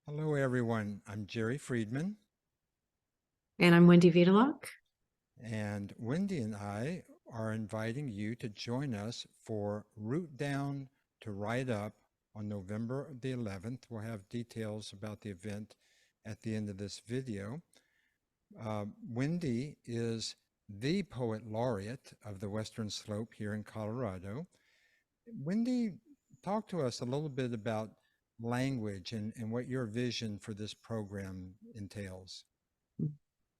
Hello, everyone. I'm Jere Friedman, And I'm Wendy Videlock. and Wendy and I are inviting you to join us for Root Down to Write Up on November the 11th. We'll have details about the event at the end of this video. Wendy is the poet laureate of the Western Slope here in Colorado. Wendy, talk to us a little bit about language and what your vision for this program entails.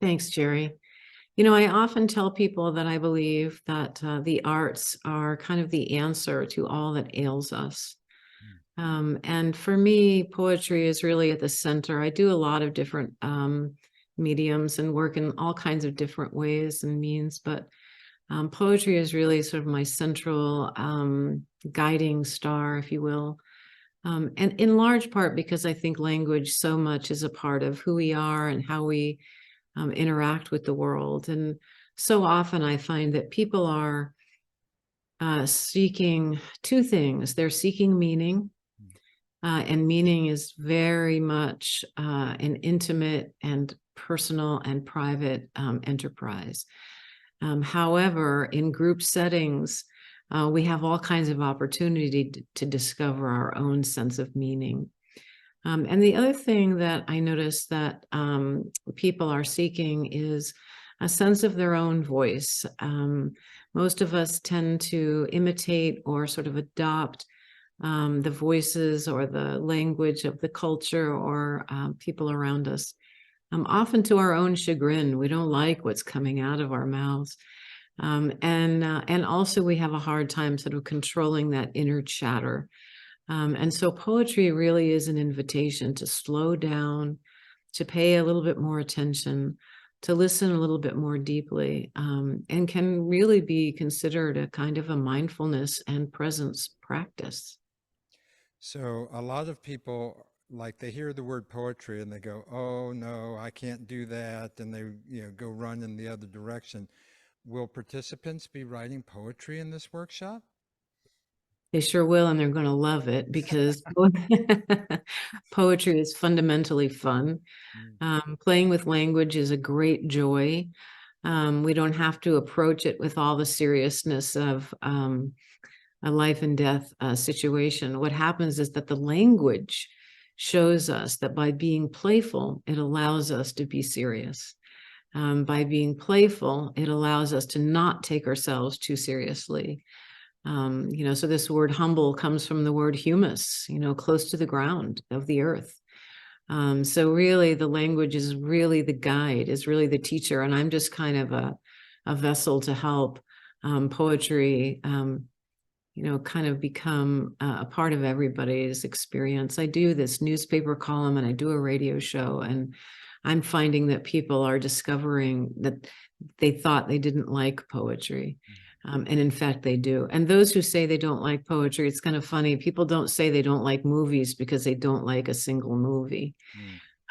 Thanks, Jerry. I often tell people that I believe that the arts are kind of the answer to all that ails us. And for me, poetry is really at the center. I do a lot of different mediums and work in all kinds of different ways and means, but poetry is really sort of my central guiding star, if you will. And in large part because I think language so much is a part of who we are and how we interact with the world. And so often I find that people are seeking two things. They're seeking meaning, and meaning is very much an intimate and personal and private enterprise. However, in group settings, we have all kinds of opportunity to discover our own sense of meaning. And the other thing that I notice that people are seeking is a sense of their own voice. Most of us tend to imitate or sort of adopt the voices or the language of the culture or people around us. Often to our own chagrin, we don't like what's coming out of our mouths. And also we have a hard time sort of controlling that inner chatter. And so poetry really is an invitation to slow down, to pay a little bit more attention, to listen a little bit more deeply, and can really be considered a kind of a mindfulness and presence practice. So a lot of people like they hear the word poetry and they go, "Oh no, I can't do that," and they go run in the other direction. Will participants be writing poetry in this workshop? They sure will, and they're going to love it because poetry is fundamentally fun. Mm. Playing with language is a great joy. We don't have to approach it with all the seriousness of a life and death situation. What happens is that the language shows us that by being playful, it allows us to be serious. By being playful, it allows us to not take ourselves too seriously. So this word humble comes from the word humus, close to the ground of the earth. So really the language is really the guide, is really the teacher. And I'm just kind of a vessel to help poetry, kind of become a part of everybody's experience. I do this newspaper column and I do a radio show, and I'm finding that people are discovering that they thought they didn't like poetry. And in fact, they do. And those who say they don't like poetry, it's kind of funny. People don't say they don't like movies because they don't like a single movie.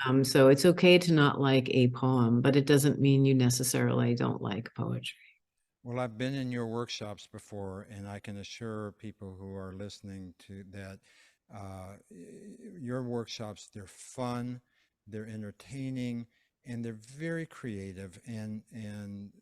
Mm. So it's okay to not like a poem, but it doesn't mean you necessarily don't like poetry. Well, I've been in your workshops before, and I can assure people who are listening to that your workshops, they're fun, they're entertaining, and they're very creative, and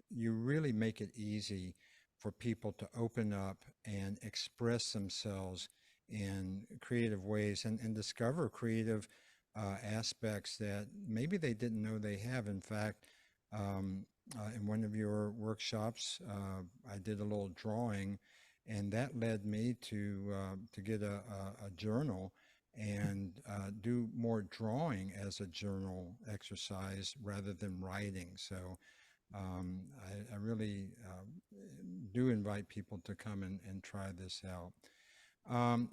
you really make it easy for people to open up and express themselves in creative ways and discover creative aspects that maybe they didn't know they have. In fact, in one of your workshops, I did a little drawing, and that led me to get a journal and do more drawing as a journal exercise rather than writing. So I really do invite people to come and try this out.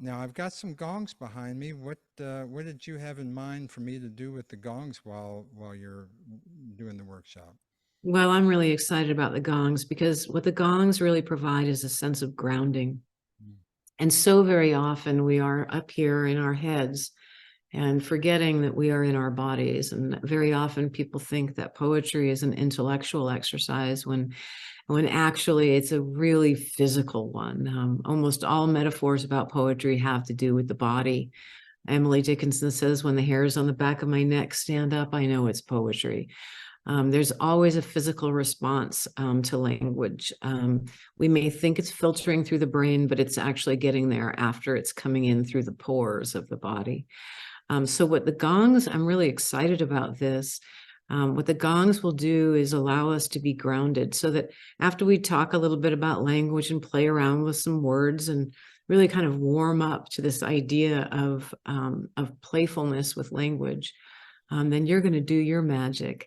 Now I've got some gongs behind me. What did you have in mind for me to do with the gongs while you're doing the workshop? Well, I'm really excited about the gongs because what the gongs really provide is a sense of grounding. Mm. And so very often we are up here in our heads and forgetting that we are in our bodies. And very often people think that poetry is an intellectual exercise when actually it's a really physical one. Almost all metaphors about poetry have to do with the body. Emily Dickinson says, when the hairs on the back of my neck stand up, I know it's poetry. There's always a physical response to language. We may think it's filtering through the brain, but it's actually getting there after it's coming in through the pores of the body. So what the gongs, I'm really excited about this. What the gongs will do is allow us to be grounded so that after we talk a little bit about language and play around with some words and really kind of warm up to this idea of playfulness with language, then you're going to do your magic.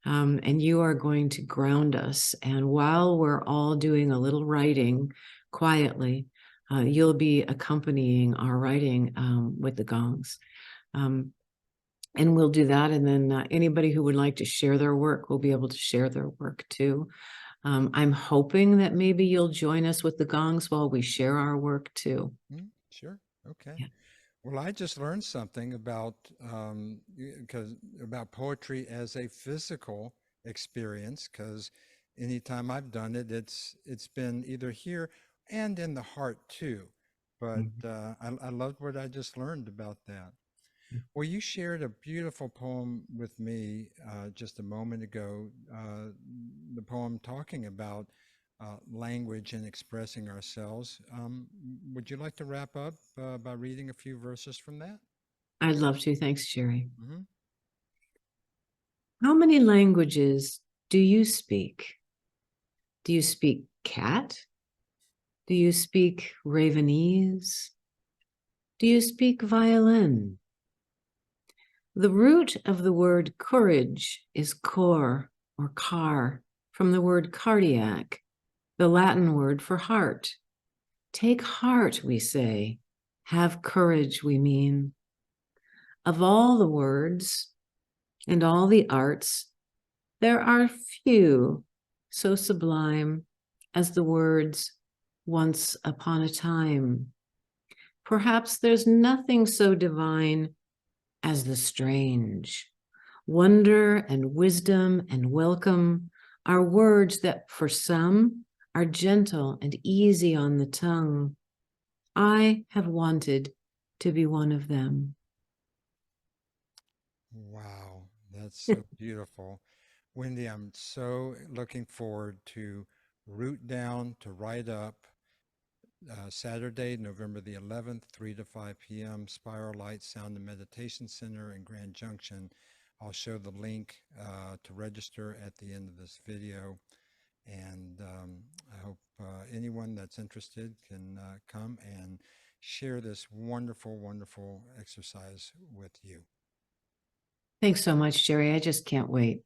And you are going to ground us. And while we're all doing a little writing quietly, you'll be accompanying our writing with the gongs. And we'll do that. And then anybody who would like to share their work will be able to share their work too. I'm hoping that maybe you'll join us with the gongs while we share our work too. Sure. Okay. Yeah. Well, I just learned something about about poetry as a physical experience. Because anytime I've done it, it's been either here and in the heart too. But I loved what I just learned about that. Well, you shared a beautiful poem with me just a moment ago. The poem talking about language and expressing ourselves. Would you like to wrap up by reading a few verses from that? I'd love to. Thanks, Jere. Hmm. How many languages do you speak? Do you speak cat? Do you speak Ravenese? Do you speak violin? The root of the word courage is cor or car, from the word cardiac, the Latin word for heart. Take heart, we say. Have courage, we mean. Of all the words and all the arts, there are few so sublime as the words once upon a time. Perhaps there's nothing so divine as the strange. Wonder and wisdom and welcome are words that for some are gentle and easy on the tongue. I have wanted to be one of them. Wow, that's so beautiful. Wendy, I'm so looking forward to Root Down to Write Up, Saturday, November the 11th, 3 to 5 p.m., Spiral Light Sound and Meditation Center in Grand Junction. I'll show the link to register at the end of this video. And I hope anyone that's interested can come and share this wonderful, wonderful exercise with you. Thanks so much, Jere. I just can't wait.